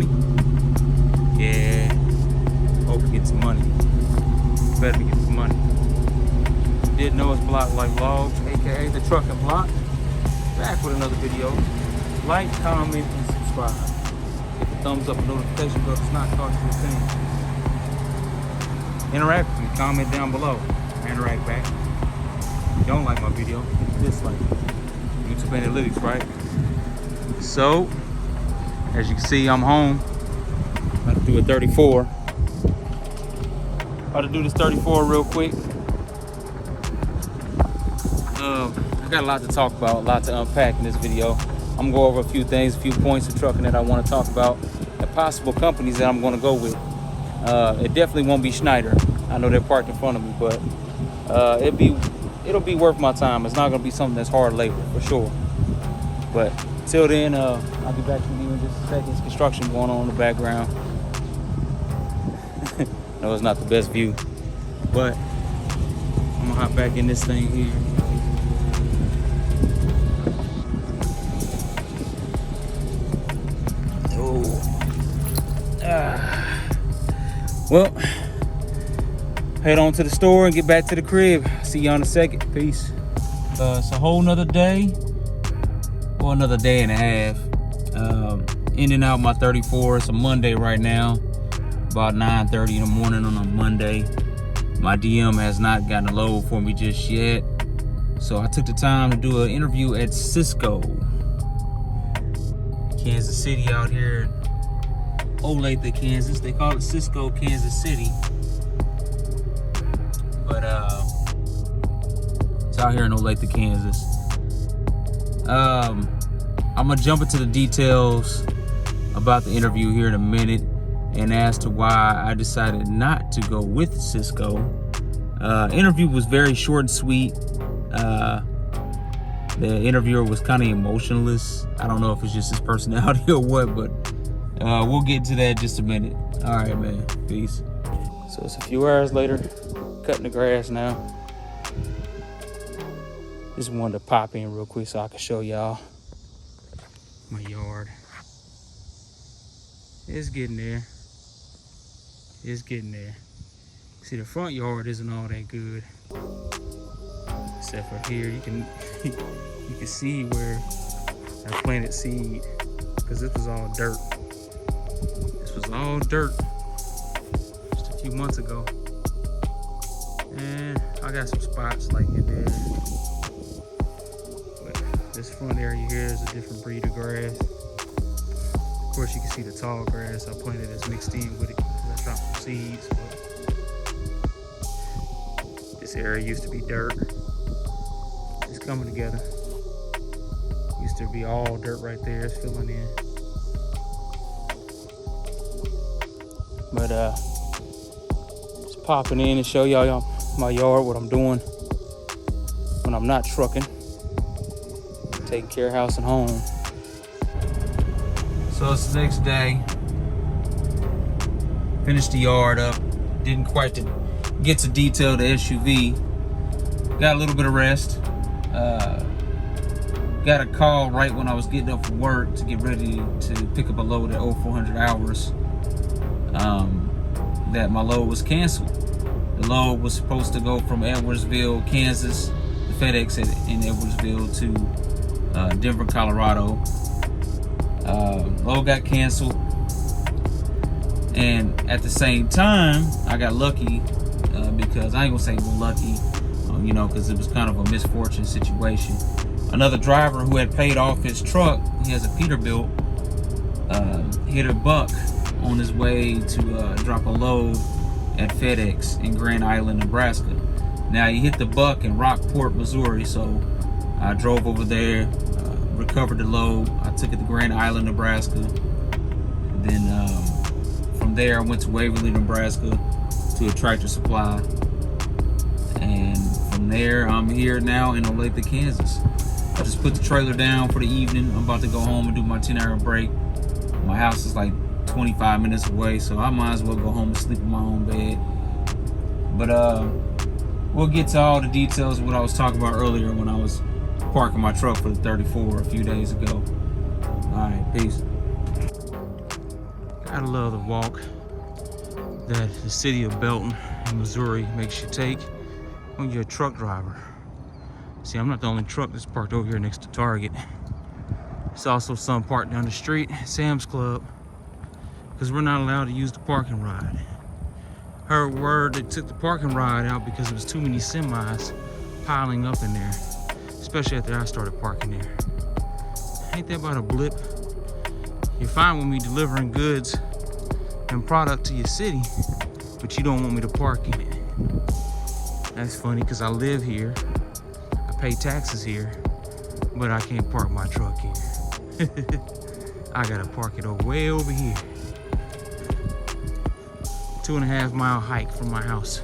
money? Yeah. Hope we get some money. Better get some money. Didn't know it's blocked like logs, aka the trucking block. Back with another video. Like, comment, and subscribe. Hit the thumbs up and notification bell does not cost you a thing. Interact with me, comment down below. Interact back. If you don't like my video, dislike it. YouTube analytics, right? So, as you can see, I'm home. I'm about to do a 34. About to do this 34 real quick. I got a lot to talk about, a lot to unpack in this video. I'm gonna go over a few things, a few points of trucking that I want to talk about, and possible companies that I'm gonna go with. It definitely won't be Schneider. I know they're parked in front of me, but it'll be worth my time. It's not gonna be something that's hard labor for sure. But till then, I'll be back with you in just a second. There's construction going on in the background. No, it's not the best view, but I'm gonna hop back in this thing here. Well, head on to the store and get back to the crib. See y'all in a second. Peace. It's a whole nother day, or another day and a half. In and out my 34. It's a Monday right now, about 9:30 in the morning on a Monday. My DM has not gotten a load for me just yet, so I took the time to do an interview at Cisco, Kansas City, out here. Olathe, Kansas. They call it Cisco, Kansas City. But it's out here in Olathe, Kansas. I'm gonna jump into the details about the interview here in a minute, and as to why I decided not to go with Cisco. Interview was very short and sweet. The interviewer was kind of emotionless. I don't know if it's just his personality or what, but we'll get to that in just a minute. All right, man. Peace. So it's a few hours later, cutting the grass now. Just wanted to pop in real quick so I can show y'all my yard. It's getting there. It's getting there. See, the front yard isn't all that good, except for here. You can you can see where I planted seed, because this was all dirt. This was all dirt just a few months ago. And I got some spots like in there. But this front area here is a different breed of grass. Of course, you can see the tall grass I planted that's mixed in with it because I dropped some seeds. But this area used to be dirt. It's coming together. Used to be all dirt right there. It's filling in. But just popping in and show y'all my yard, what I'm doing when I'm not trucking, taking care of house and home. So it's the next day. Finished the yard up. Didn't quite get to detail the SUV. Got a little bit of rest. Got a call right when I was getting up for work to get ready to pick up a load at 0400 hours. That my load was canceled. The load was supposed to go from Edwardsville, Kansas, the FedEx in Edwardsville, to Denver, Colorado. Load got canceled, and at the same time, I got lucky because I ain't gonna say well lucky, you know, because it was kind of a misfortune situation. Another driver who had paid off his truck, he has a Peterbilt, hit a buck on his way to drop a load at FedEx in Grand Island, Nebraska. Now, he hit the buck in Rockport, Missouri, so I drove over there, recovered the load. I took it to Grand Island, Nebraska. Then from there, I went to Waverly, Nebraska to a Tractor Supply. And from there, I'm here now in Olathe, Kansas. I just put the trailer down for the evening. I'm about to go home and do my 10-hour break. My house is like 25 minutes away, so I might as well go home and sleep in my own bed. But we'll get to all the details of what I was talking about earlier when I was parking my truck for the 34 a few days ago. All right, peace. I love the walk that the city of Belton in Missouri makes you take when you're a truck driver. See, I'm not the only truck that's parked over here next to Target. It's also some parked down the street, Sam's Club, because we're not allowed to use the parking ride. Heard word they took the parking ride out because it was too many semis piling up in there, especially after I started parking there. Ain't that about a blip? You're fine with me delivering goods and product to your city, but you don't want me to park in it. That's funny because I live here, I pay taxes here, but I can't park my truck here. I gotta park it way over here. 2.5 mile hike from my house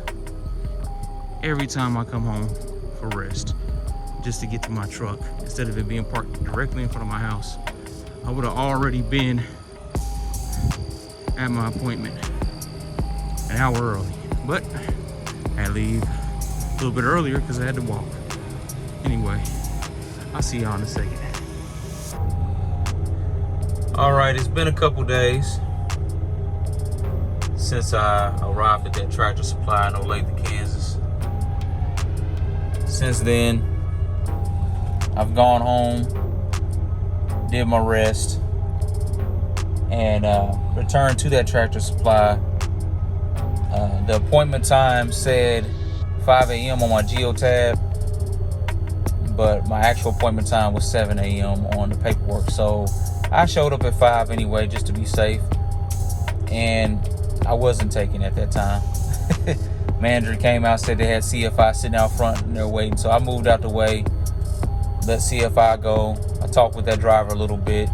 every time I come home for rest, just to get to my truck. Instead of it being parked directly in front of my house, I would have already been at my appointment an hour early, but I had to leave a little bit earlier because I had to walk. Anyway, I'll see y'all in a second. All right, it's been a couple days since I arrived at that Tractor Supply in Olathe, Kansas. Since then, I've gone home, did my rest, and returned to that Tractor Supply. The appointment time said 5 a.m. on my geotab, but my actual appointment time was 7 a.m. on the paperwork. So I showed up at 5 anyway, just to be safe, and I wasn't taking at that time. Manager came out, said they had CFI sitting out front and they're waiting. So I moved out the way, let CFI go. I talked with that driver a little bit.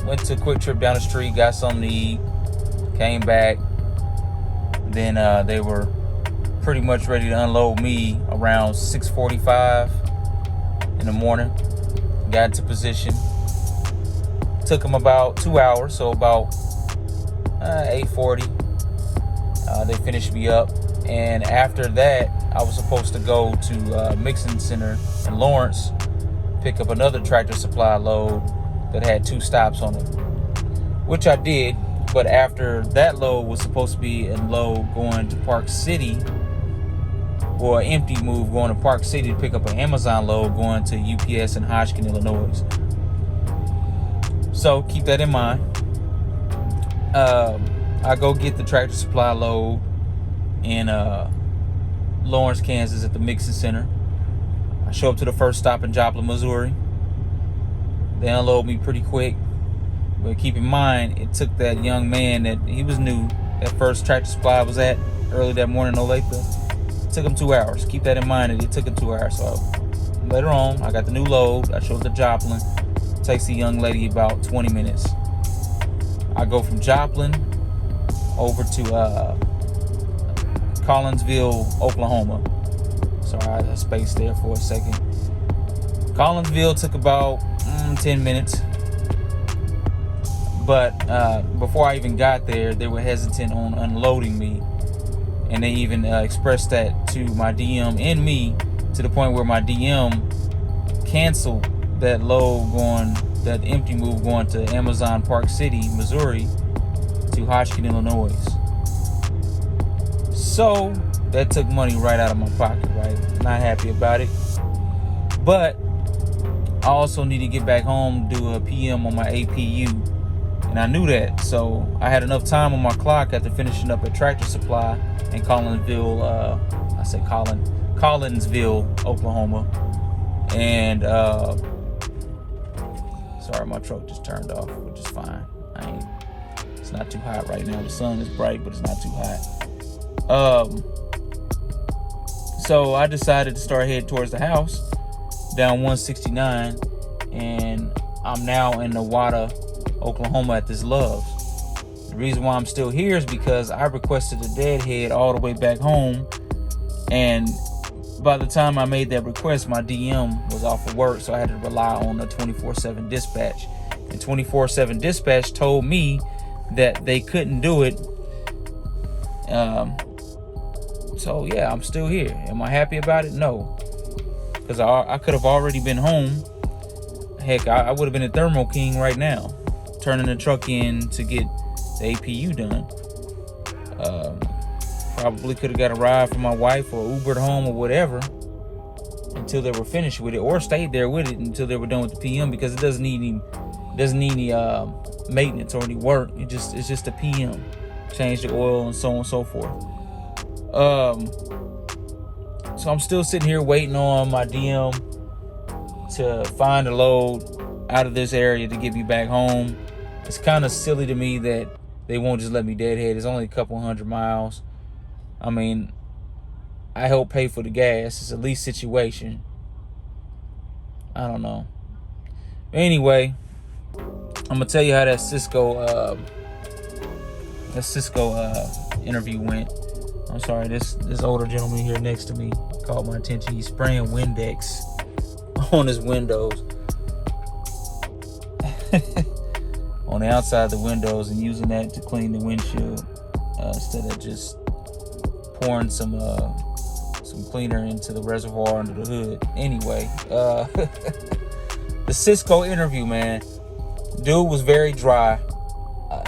Went to a quick trip down the street, got something to eat, came back. Then they were pretty much ready to unload me around 6:45 in the morning. Got into position. Took them about 2 hours, so about 8:40. They finished me up, and after that, I was supposed to go to Mixing Center in Lawrence, pick up another Tractor Supply load that had 2 stops on it, which I did. But after that load was supposed to be a load going to Park City, or an empty move going to Park City to pick up an Amazon load going to UPS in Hodgkin, Illinois. So keep that in mind. I go get the Tractor Supply load in Lawrence, Kansas at the Mixing Center. I show up to the first stop in Joplin, Missouri. They unload me pretty quick. But keep in mind, it took that young man that he was new, that first Tractor Supply I was at early that morning in Olathe. It took him 2 hours. Keep that in mind, that it took him 2 hours. So later on, I got the new load. I showed up to Joplin. It takes the young lady about 20 minutes. I go from Joplin over to Collinsville, Oklahoma. Sorry, I spaced there for a second. Collinsville took about 10 minutes. But before I even got there, they were hesitant on unloading me. And they even expressed that to my DM and me, to the point where my DM canceled that load going, that empty move going to Amazon Park City, Missouri, to Hodgkin, Illinois. So that took money right out of my pocket, right? Not happy about it. But I also need to get back home, do a PM on my APU. And I knew that, so I had enough time on my clock after finishing up at Tractor Supply in Collinsville, Collinsville, Oklahoma. And sorry, my truck just turned off, which is fine. It's not too hot right now. The sun is bright, but it's not too hot. So I decided to start heading towards the house down 169, and I'm now in Nowata, Oklahoma at this Love's. The reason why I'm still here is because I requested a Deadhead all the way back home, and by the time I made that request, my DM was off of work, so I had to rely on a 24/7 dispatch. And 24/7 dispatch told me that they couldn't do it. So yeah, I'm still here. Am I happy about it? No, because I could have already been home. Heck, I would have been at Thermo King right now. turning the truck in to get the APU done. Probably could have got a ride from my wife or Ubered home or whatever until they were finished with it, or stayed there with it until they were done with the PM, because it doesn't need any maintenance or any work. It's just a PM. Change the oil and so on and so forth. So I'm still sitting here waiting on my DM to find a load out of this area to get me back home. It's kind of silly to me that they won't just let me deadhead. It's only a couple 100 miles. I mean, I help pay for the gas. It's a lease situation. I don't know. Anyway, I'm gonna tell you how that Cisco interview went. I'm sorry, this older gentleman here next to me caught my attention. He's spraying Windex on his windows, on the outside of the windows, and using that to clean the windshield instead of just pouring some cleaner into the reservoir under the hood. Anyway, the Cisco interview, man, dude was very dry.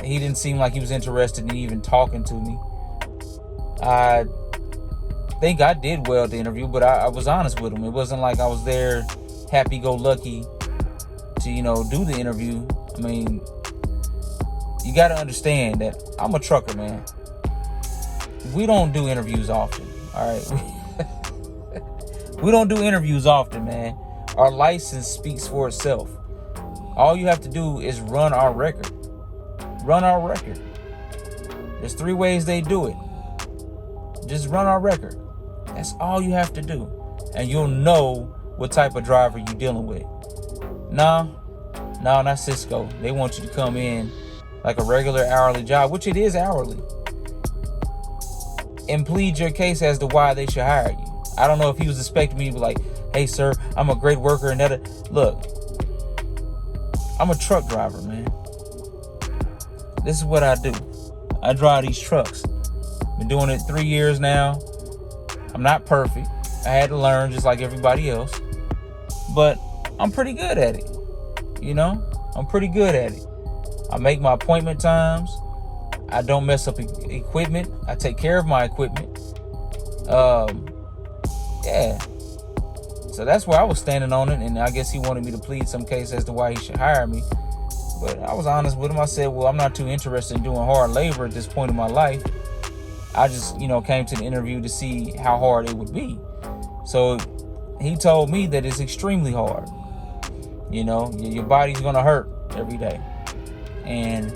He didn't seem like he was interested in even talking to me. I think I did well at the interview, but I was honest with him. It wasn't like I was there happy-go-lucky to, do the interview. I mean, you got to understand that I'm a trucker, man. We don't do interviews often, all right? We don't do interviews often, man. Our license speaks for itself. All you have to do is run our record. Run our record. There's 3 ways they do it. Just run our record. That's all you have to do. And you'll know what type of driver you're dealing with. No, not Cisco. They want you to come in like a regular hourly job, which it is hourly, and plead your case as to why they should hire you. I don't know if he was expecting me to be like, hey, sir, I'm a great worker. And that. Look, I'm a truck driver, man. This is what I do. I drive these trucks. Been doing it 3 years now. I'm not perfect. I had to learn just like everybody else. But I'm pretty good at it. I'm pretty good at it. I make my appointment times. I don't mess up equipment. I take care of my equipment. Yeah. So that's where I was standing on it. And I guess he wanted me to plead some case as to why he should hire me. But I was honest with him. I said, well, I'm not too interested in doing hard labor at this point in my life. I just, came to the interview to see how hard it would be. So he told me that it's extremely hard. Your body's going to hurt every day. And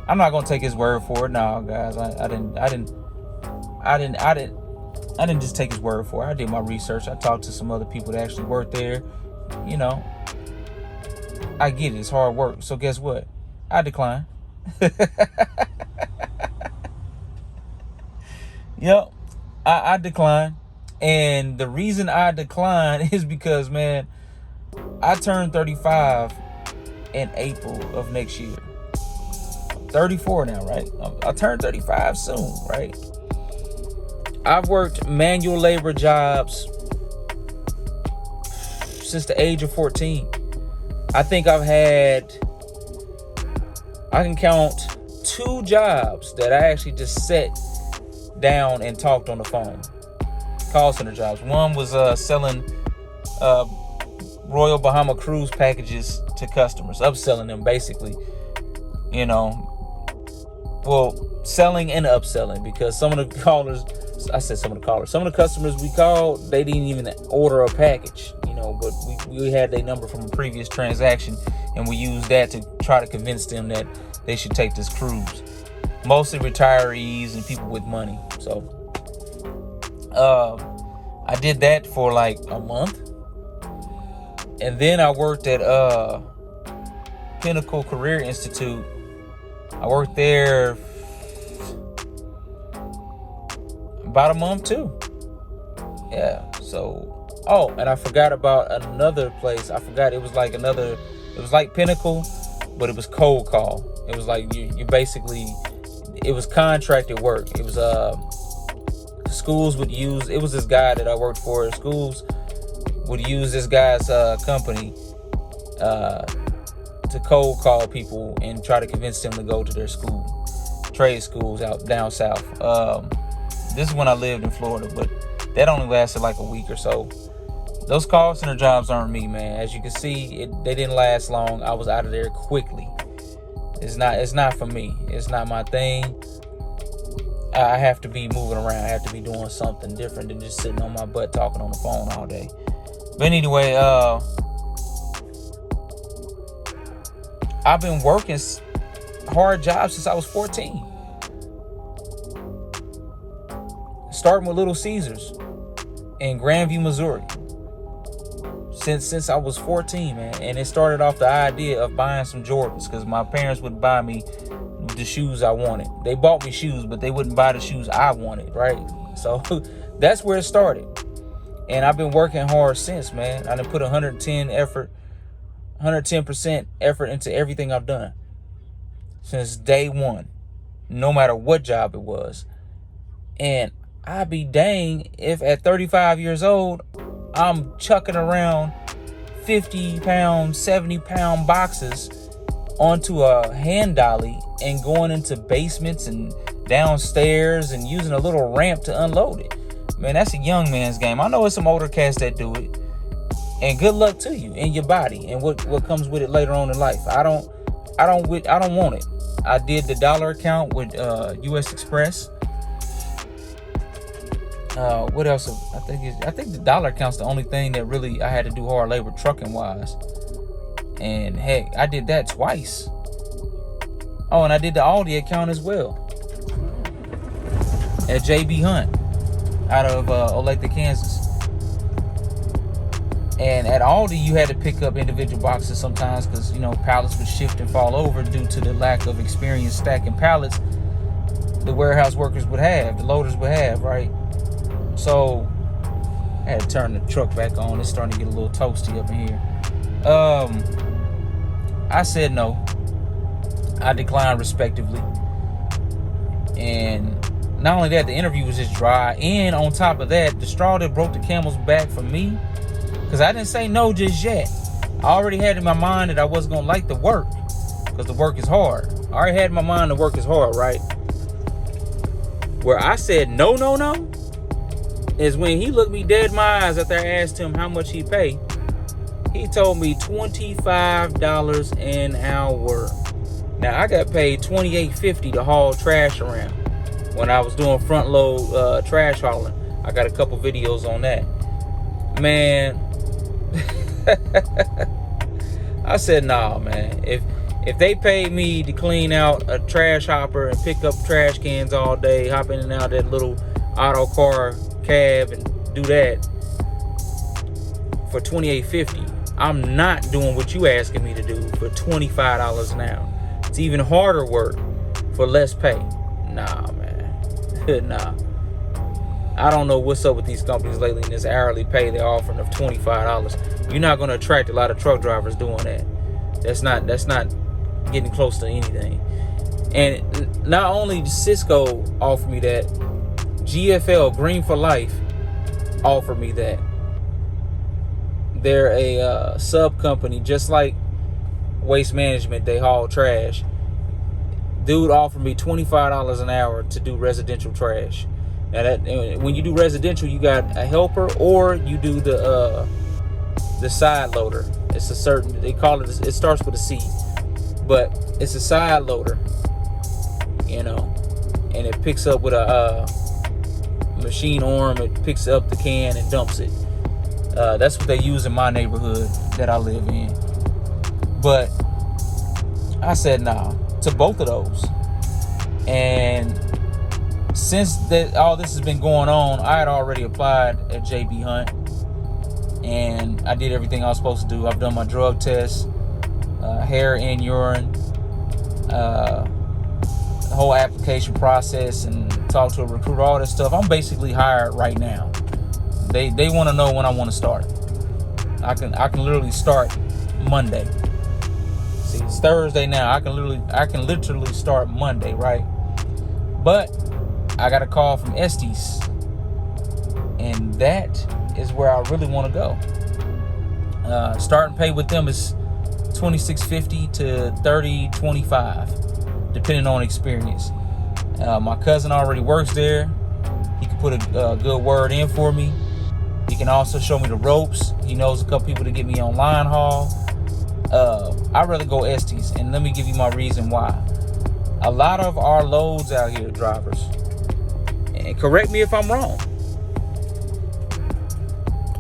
I'm not going to take his word for it. No, guys, I didn't just take his word for it. I did my research. I talked to some other people that actually work there. I get it. It's hard work. So guess what? I decline. Yep. I decline. And the reason I decline is because, man, I turned 35 in April of next year. I'm 34 now, right? I turned 35 soon, right? I've worked manual labor jobs since the age of 14. I think I can count 2 jobs that I actually just sat down and talked on the phone. Call center jobs. One was selling Royal Bahama cruise packages to customers, upselling them basically. Well, selling and upselling, because some of the customers we called, they didn't even order a package, but we had their number from a previous transaction, and we used that to try to convince them that they should take this cruise. Mostly retirees and people with money. So I did that for like a month. And then I worked at Pinnacle Career Institute. I worked there about a month too. Yeah. So, and I forgot about another place. It was like Pinnacle, but it was cold call. It was like you basically, it was contracted work. It was schools would use, it was this guy that I worked for. Schools would use this guy's company to to cold call people and try to convince them to go to their school, trade schools out down south. This is when I lived in Florida, but that only lasted like a week or so. Those call center jobs aren't me, man. As you can see, they didn't last long. I was out of there quickly. It's not for me. It's not my thing. I have to be moving around. I have to be doing something different than just sitting on my butt talking on the phone all day. But anyway, I've been working hard jobs since I was 14. Starting with Little Caesars in Grandview, Missouri. Since I was 14, man. And it started off the idea of buying some Jordans, because my parents would buy me the shoes I wanted. They bought me shoes, but they wouldn't buy the shoes I wanted, right? So that's where it started. And I've been working hard since, man. I done put 110% effort into everything I've done since day one, no matter what job it was. And I'd be dang if at 35 years old, I'm chucking around 50-pound, 70-pound boxes onto a hand dolly and going into basements and downstairs and using a little ramp to unload it. Man, that's a young man's game. I know it's some older cats that do it. And good luck to you and your body and what comes with it later on in life. I don't want it. I did the dollar account with US Express. What else? I think the dollar account's the only thing that really I had to do hard labor trucking wise. And heck, I did that twice. Oh, and I did the Aldi account as well at JB Hunt out of Olathe, Kansas. And at Aldi, you had to pick up individual boxes sometimes because, pallets would shift and fall over due to the lack of experience stacking pallets the warehouse workers would have, the loaders would have, right? So I had to turn the truck back on. It's starting to get a little toasty up in here. I said no. I declined respectively. And not only that, the interview was just dry. And on top of that, the straw that broke the camel's back for me, because I didn't say no just yet. I already had in my mind that I wasn't going to like the work, because the work is hard. I already had in my mind the work is hard, right? Where I said no is when he looked me dead in my eyes after I asked him how much he'd pay. He told me $25 an hour. Now, I got paid $28.50 to haul trash around when I was doing front load trash hauling. I got a couple videos on that. Man, I said, nah, man. If they paid me to clean out a trash hopper and pick up trash cans all day, hop in and out that little auto car cab and do that for $28.50, I'm not doing what you asking me to do for $25 an hour. It's even harder work for less pay. Nah, man. Nah. I don't know what's up with these companies lately in this hourly pay they're offering of $25. You're not going to attract a lot of truck drivers doing that. That's not getting close to anything. And not only did Cisco offer me that, GFL, Green for Life, offered me that. They're a sub company, just like Waste Management. They haul trash. Dude offered me $25 an hour to do residential trash. Now that when you do residential, you got a helper or you do the side loader. It's a certain, they call it, it starts with a C, but it's a side loader, and it picks up with a machine arm. It picks up the can and dumps it. That's what they use in my neighborhood that I live in. But I said nah to both of those. And since all this has been going on, I had already applied at JB Hunt, and I did everything I was supposed to do. I've done my drug test, hair and urine, the whole application process, and talk to a recruiter, all that stuff. I'm basically hired right now. They want to know when I want to start. I can literally start Monday. See, it's Thursday now. I can literally start Monday, right? But I got a call from Estes, and that is where I really want to go. Starting pay with them is $26.50 to $30.25, depending on experience. My cousin already works there. He can put a good word in for me. He can also show me the ropes. He knows a couple people to get me on line haul. I'd rather go Estes, and let me give you my reason why. A lot of our loads out here, drivers, and correct me if I'm wrong,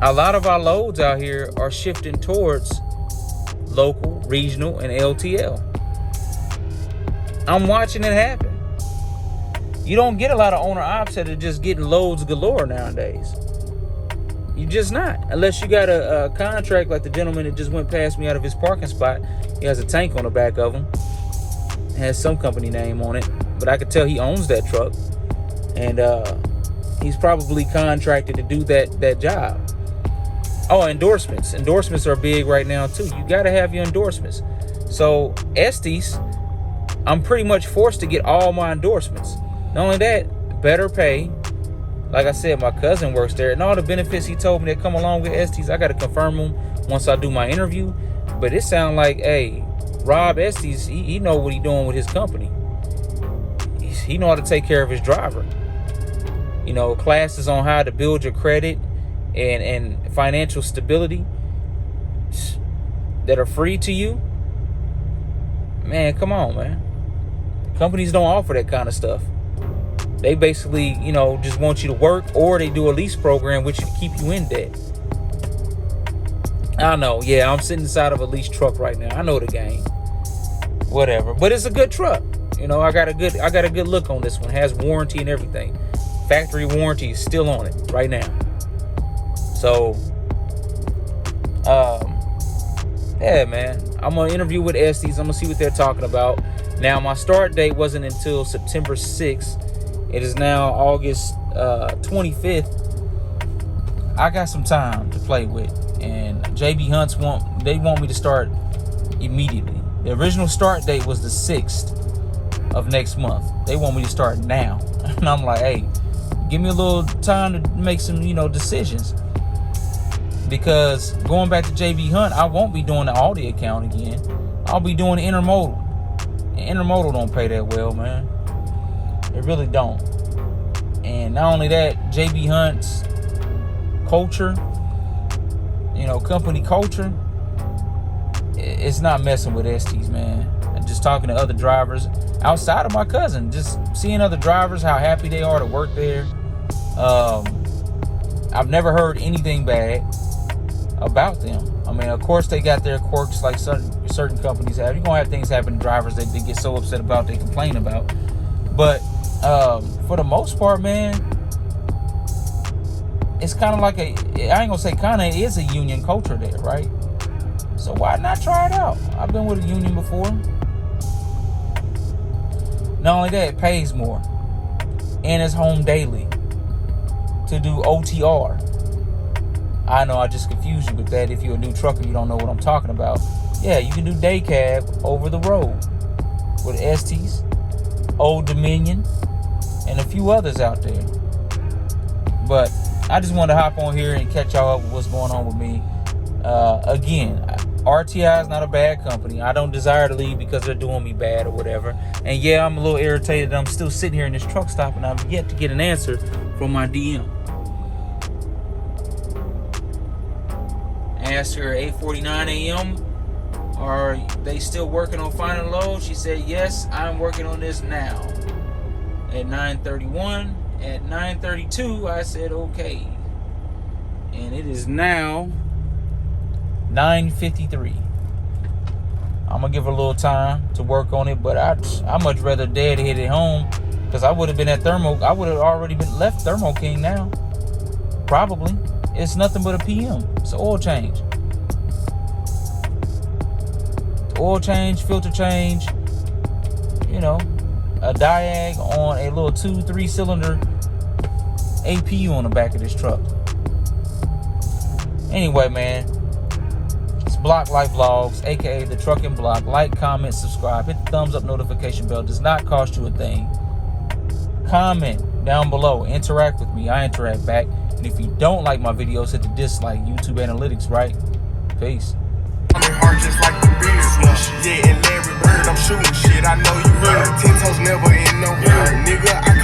a lot of our loads out here are shifting towards local, regional, and LTL. I'm watching it happen. You don't get a lot of owner ops that are just getting loads galore nowadays. You're just not. Unless you got a contract like the gentleman that just went past me out of his parking spot. He has a tank on the back of him. It has some company name on it. But I could tell he owns that truck. And he's probably contracted to do that job. Oh, endorsements. Endorsements are big right now too. You got to have your endorsements. So Estes, I'm pretty much forced to get all my endorsements. Not only that, better pay. Like I said, my cousin works there, and all the benefits he told me that come along with Estes, I got to confirm them once I do my interview. But it sounds like, hey, Rob Estes, he know what he doing with his company. He know how to take care of his driver. You know, classes on how to build your credit and financial stability that are free to you. Man, come on, man. Companies don't offer that kind of stuff. They basically, you know, just want you to work, or they do a lease program which will keep you in debt. I know, yeah, I'm sitting inside of a leased truck right now. I know the game. Whatever. But it's a good truck. You know, I got a good look on this one. It has warranty and everything. Factory warranty is still on it right now. So, yeah, man. I'm gonna interview with Estes. I'm gonna see what they're talking about. Now, my start date wasn't until September 6th. It is now August 25th. I got some time to play with, and JB Hunts want me to start immediately. The original start date was the 6th of next month. They want me to start now, and I'm like, hey, give me a little time to make some, decisions. Because going back to JB Hunt, I won't be doing the Aldi account again. I'll be doing intermodal. And intermodal don't pay that well, man. It really don't. And not only that, JB Hunt's culture, company culture, it's not messing with Estes, man. And just talking to other drivers outside of my cousin, just seeing other drivers, how happy they are to work there. I've never heard anything bad about them. I mean, of course, they got their quirks like certain companies have. You're going to have things happen to drivers that they get so upset about, they complain about. But for the most part, man, it's kind of like I ain't gonna say kind of, it is a union culture there, right? So why not try it out? I've been with a union before. Not only that, it pays more. And it's home daily to do OTR. I know I just confused you with that. If you're a new trucker, you don't know what I'm talking about. Yeah, you can do day cab over the road with Estes, Old Dominion, and a few others out there. But I just wanted to hop on here and catch y'all up with what's going on with me. Again, RTI is not a bad company. I don't desire to leave because they're doing me bad or whatever. And yeah, I'm a little irritated that I'm still sitting here in this truck stop and I've yet to get an answer from my DM. I asked her at 8:49 a.m. Are they still working on final load? She said, yes, I'm working on this now. At 9:31, at 9:32, I said, okay. And it is now 9:53. I'm gonna give her a little time to work on it, but I much rather Deadhead at home, because I would have been at I would have already been left Thermo King now. Probably. It's nothing but a PM. It's an oil change. Oil change, filter change, a diag on a little 2-3 cylinder APU on the back of this truck. Anyway, man, it's Block Life Vlogs, aka the Trucking Block. Like, comment, subscribe, hit the thumbs up notification bell. Does not cost you a thing. Comment down below, interact with me. I interact back. And if you don't like my videos, hit the dislike. YouTube analytics, right? Peace. Going hard just like the beers. Yeah, and Larry Bird, I'm shooting shit. I know you heard. 10 toes never in no hood. Nigga, I